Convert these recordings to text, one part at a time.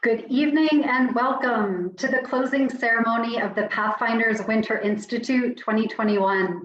Good evening and welcome to the closing ceremony of the Pathfinders Winter Institute 2021.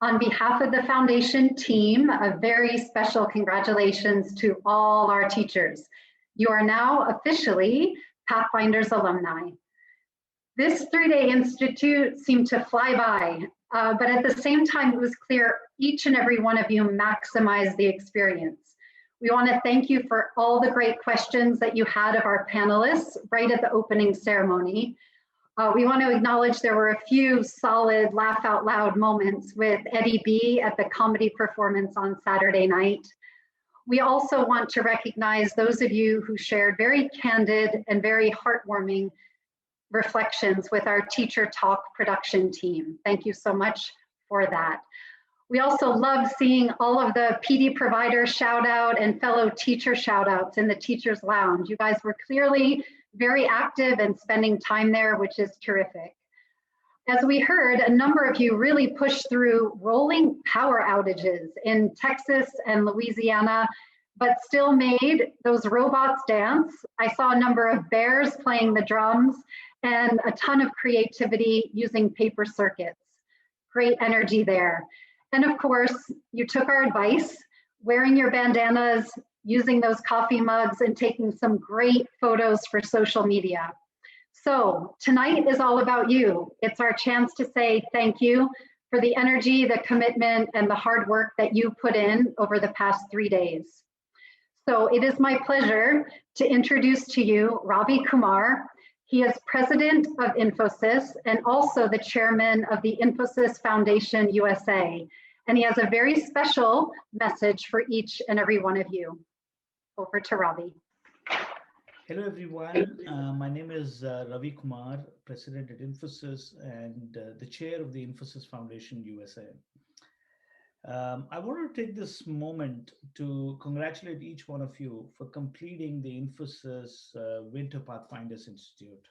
On behalf of the foundation team, a very special congratulations to all our teachers. You are now officially Pathfinders alumni. This three-day institute seemed to fly by, but at the same time, it was clear each and every one of you maximized the experience. We want to thank you for all the great questions that you had of our panelists right at the opening ceremony. We want to acknowledge there were a few solid laugh out loud moments with Eddie B at the comedy performance on Saturday night. We also want to recognize those of you who shared very candid and very heartwarming reflections with our Teacher Talk production team. Thank you so much for that. We also love seeing all of the PD provider shout out and fellow teacher shout outs in the Teachers Lounge. You guys were clearly very active and spending time there, which is terrific. As we heard, a number of you really pushed through rolling power outages in Texas and Louisiana, but still made those robots dance. I saw a number of bears playing the drums and a ton of creativity using paper circuits. Great energy there. And of course, you took our advice, wearing your bandanas, using those coffee mugs, and taking some great photos for social media. So tonight is all about you. It's our chance to say thank you for the energy, the commitment, and the hard work that you put in over the past 3 days. So it is my pleasure to introduce to you Ravikumar. He is president of Infosys and also the chairman of the Infosys Foundation USA. And he has a very special message for each and every one of you. Over to Ravi. Hello, everyone. My name is Ravikumar, president at Infosys and the chair of the Infosys Foundation USA. I want to take this moment to congratulate each one of you for completing the Infosys Winter Pathfinders Institute.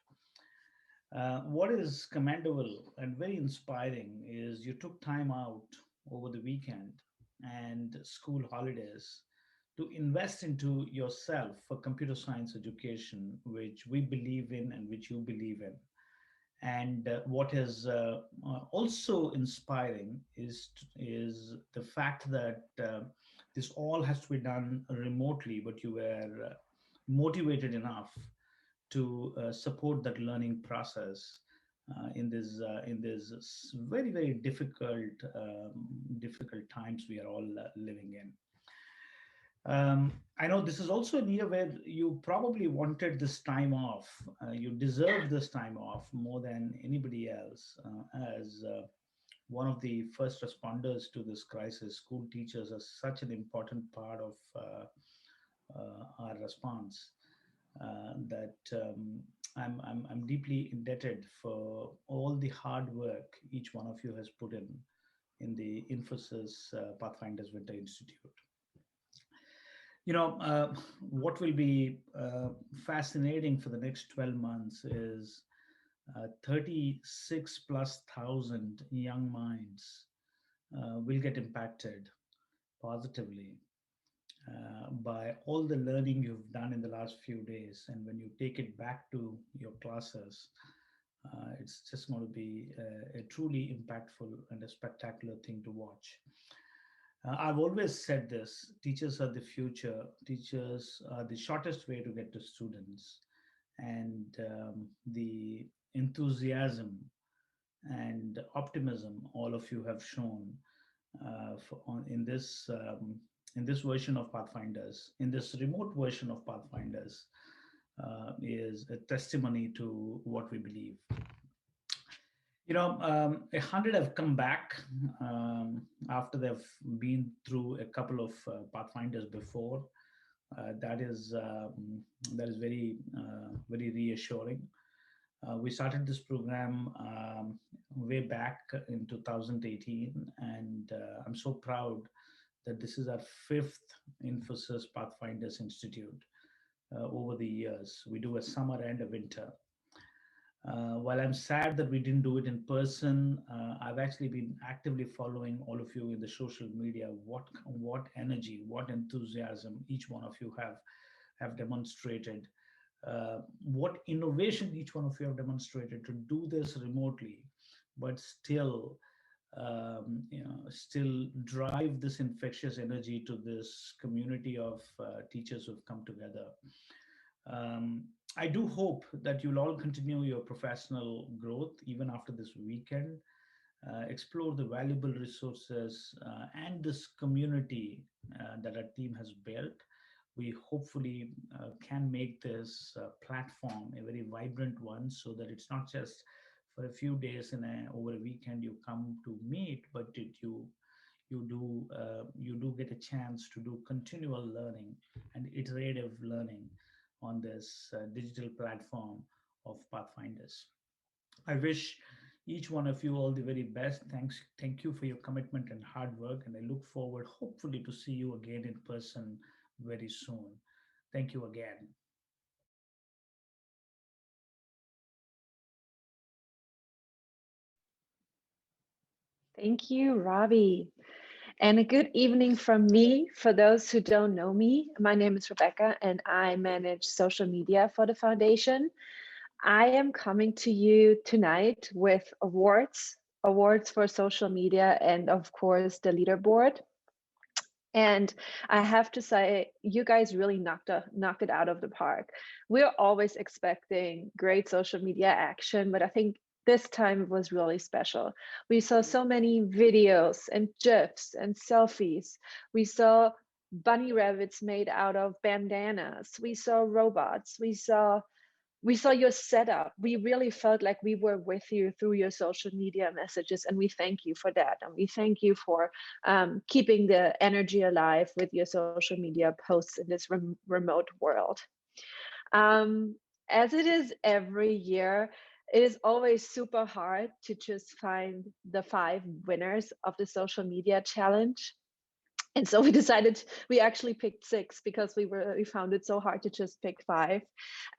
What is commendable and very inspiring is you took time out over the weekend and school holidays to invest into yourself for computer science education, which we believe in and which you believe in. And what is also inspiring is the fact that this all has to be done remotely, but you were motivated enough to support that learning process in this very, very difficult times we are all living in. I know this is also a year where you probably wanted this time off. You deserve this time off more than anybody else. As one of the first responders to this crisis, school teachers are such an important part of our response that I'm deeply indebted for all the hard work each one of you has put in the Infosys Pathfinders Winter Institute. You know, what will be fascinating for the next 12 months is 36,000+ young minds will get impacted positively by all the learning you've done in the last few days. And when you take it back to your classes, it's just going to be a truly impactful and a spectacular thing to watch. I've always said this, teachers are the future. Teachers are the shortest way to get to students. And the enthusiasm and optimism all of you have shown in this version of Pathfinders, in this remote version of Pathfinders, is a testimony to what we believe. You know, 100 have come back after they've been through a couple of Pathfinders before. That is very reassuring. We started this program way back in 2018, and I'm so proud that this is our 5th Infosys Pathfinders Institute over the years. We do a summer and a winter. While I'm sad that we didn't do it in person, I've actually been actively following all of you in the social media, what energy, what enthusiasm each one of you have demonstrated what innovation each one of you have demonstrated to do this remotely, but still, still drive this infectious energy to this community of teachers who've come together. I do hope that you'll all continue your professional growth even after this weekend. Explore the valuable resources and this community that our team has built. We hopefully can make this platform a very vibrant one, so that it's not just for a few days over a weekend you come to meet, but you do get a chance to do continual learning and iterative learning on this digital platform of Pathfinders. I wish each one of you all the very best. Thank you for your commitment and hard work, and I look forward, hopefully, to see you again in person very soon. Thank you again. Thank you, Ravi. And a good evening from me. For those who don't know me, my name is Rebecca and I manage social media for the foundation. I am coming to you tonight with awards for social media, and of course the leaderboard. And I have to say, you guys really knocked it out of the park. We're always expecting great social media action, but I think this time was really special. We saw so many videos and GIFs and selfies. We saw bunny rabbits made out of bandanas. We saw robots. We saw your setup. We really felt like we were with you through your social media messages, and we thank you for that. And we thank you for keeping the energy alive with your social media posts in this remote world. As it is every year, it is always super hard to just find the 5 winners of the social media challenge. And so we actually picked 6 because we found it so hard to just pick 5.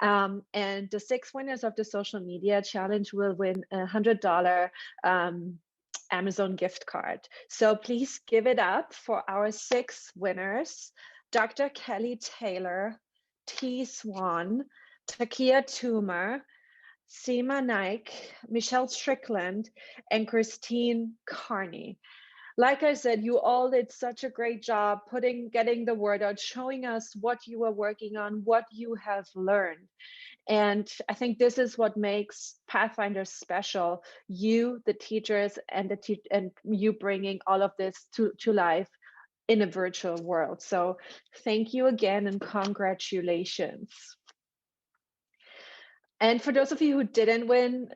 And the 6 winners of the social media challenge will win $100 Amazon gift card. So please give it up for our 6 winners: Dr. Kelly Taylor, T. Swan, Takia Toomer, Seema Naik, Michelle Strickland, and Christine Carney. Like I said, you all did such a great job getting the word out, showing us what you are working on, what you have learned. And I think this is what makes Pathfinders special. You, the teachers, and and you bringing all of this to life in a virtual world. So thank you again and congratulations. And for those of you who didn't win,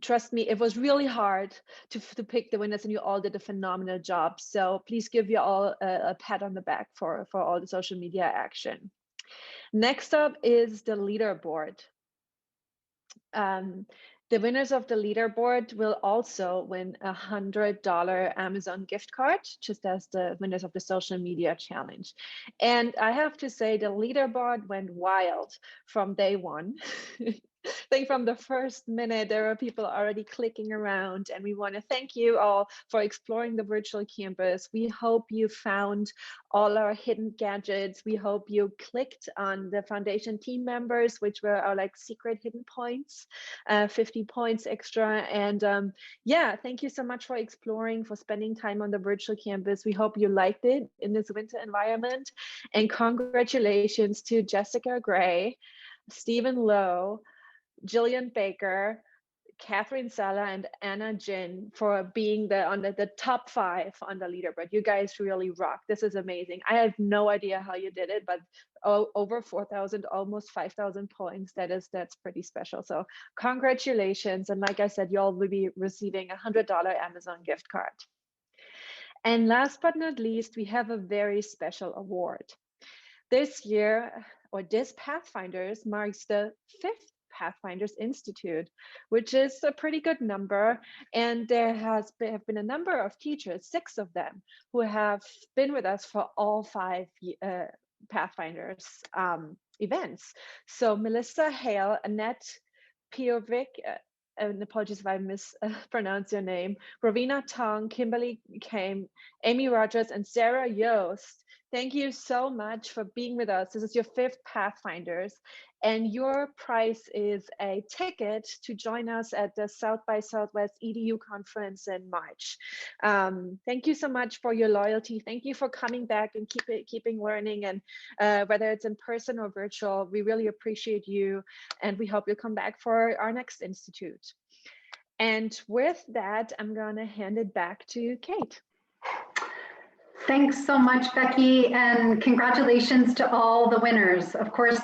trust me, it was really hard to pick the winners, and you all did a phenomenal job. So please give you all a pat on the back for all the social media action. Next up is the leaderboard. The winners of the leaderboard will also win a $100 Amazon gift card, just as the winners of the social media challenge. And I have to say, the leaderboard went wild from day one. I think from the first minute, there are people already clicking around, and we want to thank you all for exploring the virtual campus. We hope you found all our hidden gadgets. We hope you clicked on the foundation team members, which were our like secret hidden points, 50 points extra. And yeah, thank you so much for exploring, for spending time on the virtual campus. We hope you liked it in this winter environment. And congratulations to Jessica Gray, Stephen Lowe, Jillian Baker, Catherine Sala, and Anna Jin for being on the top 5 on the leaderboard. You guys really rock. This is amazing. I have no idea how you did it, but over 4,000, almost 5,000 points. That's pretty special. So congratulations. And like I said, you all will be receiving a $100 Amazon gift card. And last but not least, we have a very special award. This year, or this Pathfinders marks the 5th Pathfinders Institute, which is a pretty good number. And there have been a number of teachers, 6 of them, who have been with us for all 5 Pathfinders events. So Melissa Hale, Annette Piovic, and apologies if I mispronounce your name, Ravina Tong, Kimberly Kame, Amy Rogers, and Sarah Yost. Thank you so much for being with us. This is your 5th Pathfinders, and your prize is a ticket to join us at the South by Southwest EDU conference in March. Thank you so much for your loyalty. Thank you for coming back and keeping learning, and whether it's in person or virtual, we really appreciate you, and we hope you'll come back for our next institute. And with that, I'm going to hand it back to Kate. Thanks so much, Becky, and congratulations to all the winners. Of course,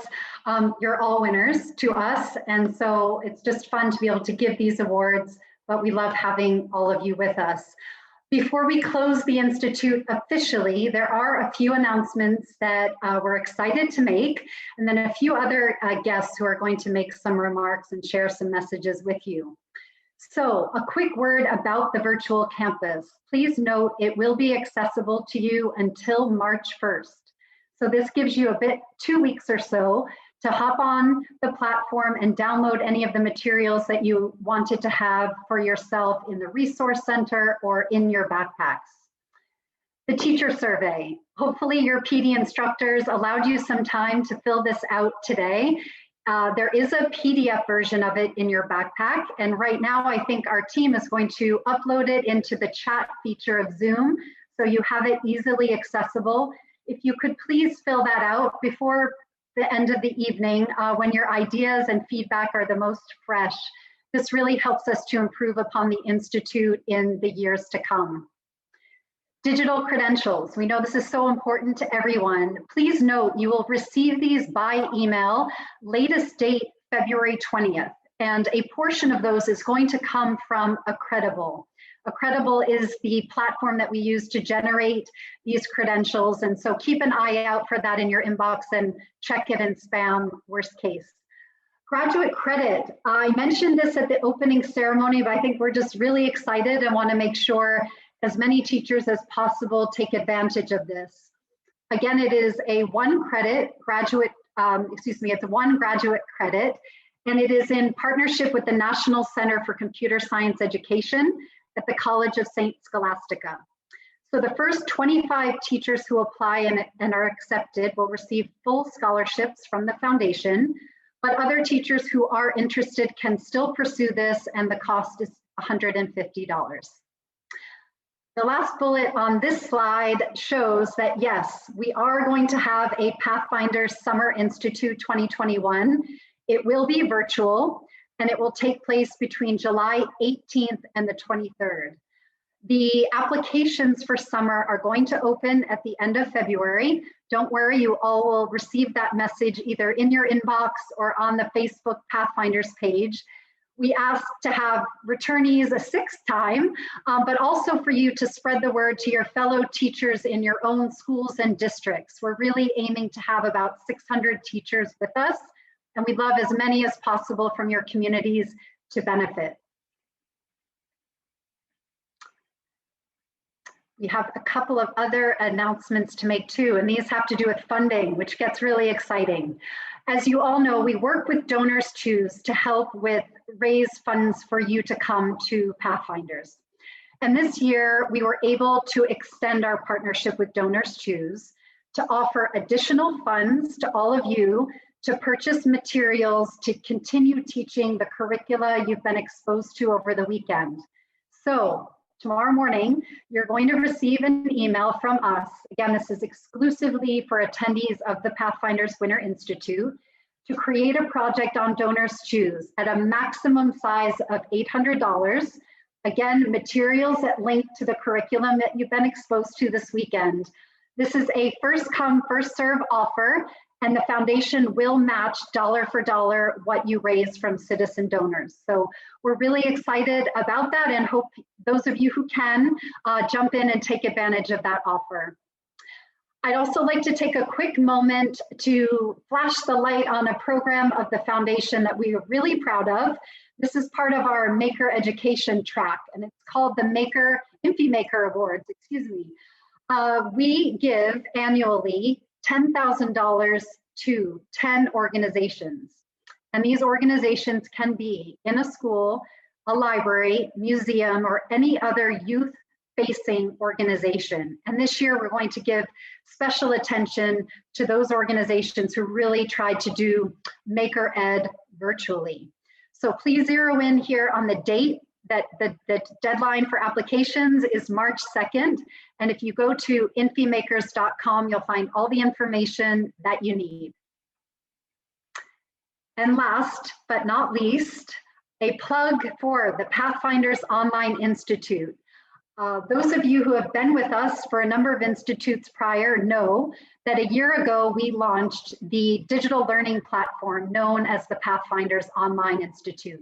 you're all winners to us, and so it's just fun to be able to give these awards, but we love having all of you with us. Before we close the Institute officially, there are a few announcements that we're excited to make, and then a few other guests who are going to make some remarks and share some messages with you. So a quick word about the virtual campus. Please note it will be accessible to you until March 1st. So this gives you 2 weeks or so to hop on the platform and download any of the materials that you wanted to have for yourself in the resource center or in your backpacks. The teacher survey. Hopefully your PD instructors allowed you some time to fill this out today. There is a PDF version of it in your backpack, and right now I think our team is going to upload it into the chat feature of Zoom, so you have it easily accessible. If you could please fill that out before the end of the evening when your ideas and feedback are the most fresh. This really helps us to improve upon the Institute in the years to come. Digital credentials. We know this is so important to everyone. Please note you will receive these by email, latest date February 20th, and a portion of those is going to come from Accredible. Accredible is the platform that we use to generate these credentials, and so keep an eye out for that in your inbox and check it in spam, worst case. Graduate credit. I mentioned this at the opening ceremony, but I think we're just really excited and want to make sure as many teachers as possible take advantage of this. Again, it is a one graduate credit, and it is in partnership with the National Center for Computer Science Education at the College of St. Scholastica. So the first 25 teachers who apply and are accepted will receive full scholarships from the foundation, but other teachers who are interested can still pursue this, and the cost is $150. The last bullet on this slide shows that yes, we are going to have a Pathfinders Summer Institute 2021. It will be virtual, and it will take place between July 18th and the 23rd. The applications for summer are going to open at the end of February. Don't worry, you all will receive that message either in your inbox or on the Facebook Pathfinders page. We ask to have returnees a 6th time, but also for you to spread the word to your fellow teachers in your own schools and districts. We're really aiming to have about 600 teachers with us, and we'd love as many as possible from your communities to benefit. We have a couple of other announcements to make too, and these have to do with funding, which gets really exciting. As you all know, we work with Donors Choose to help raise funds for you to come to Pathfinders. And this year, we were able to extend our partnership with Donors Choose to offer additional funds to all of you to purchase materials to continue teaching the curricula you've been exposed to over the weekend. So tomorrow morning, you're going to receive an email from us. Again, this is exclusively for attendees of the Pathfinders Winter Institute to create a project on Donors Choose at a maximum size of $800. Again, materials that link to the curriculum that you've been exposed to this weekend. This is a first come, first serve offer, and the foundation will match dollar for dollar what you raise from citizen donors. So we're really excited about that and hope those of you who can jump in and take advantage of that offer. I'd also like to take a quick moment to flash the light on a program of the foundation that we are really proud of. This is part of our Maker Education track, and it's called the InfyMaker Awards, excuse me. We give annually $10,000 to 10 organizations. And these organizations can be in a school, a library, museum, or any other youth facing organization. And this year we're going to give special attention to those organizations who really tried to do Maker Ed virtually. So please zero in here on the date that the deadline for applications is March 2nd. And if you go to infimakers.com, you'll find all the information that you need. And last but not least, a plug for the Pathfinders Online Institute. Those of you who have been with us for a number of institutes prior know that a year ago we launched the digital learning platform known as the Pathfinders Online Institute.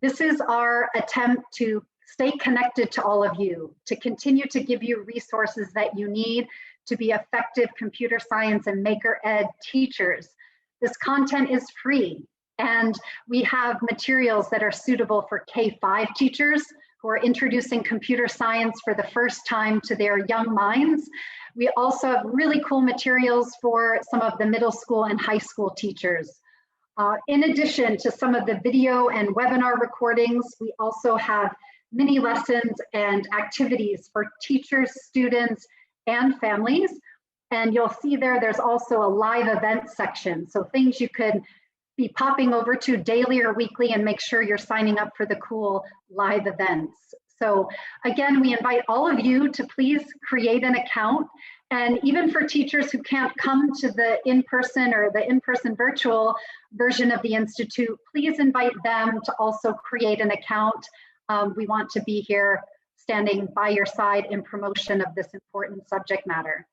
This is our attempt to stay connected to all of you, to continue to give you resources that you need to be effective computer science and Maker Ed teachers. This content is free, and we have materials that are suitable for K-5 teachers who are introducing computer science for the first time to their young minds. We also have really cool materials for some of the middle school and high school teachers. In addition to some of the video and webinar recordings, we also have mini lessons and activities for teachers, students, and families. And you'll see there's also a live event section. So things you could be popping over to daily or weekly and make sure you're signing up for the cool live events. So again, we invite all of you to please create an account. And even for teachers who can't come to the in-person or the in-person virtual version of the Institute, please invite them to also create an account. We want to be here standing by your side in promotion of this important subject matter.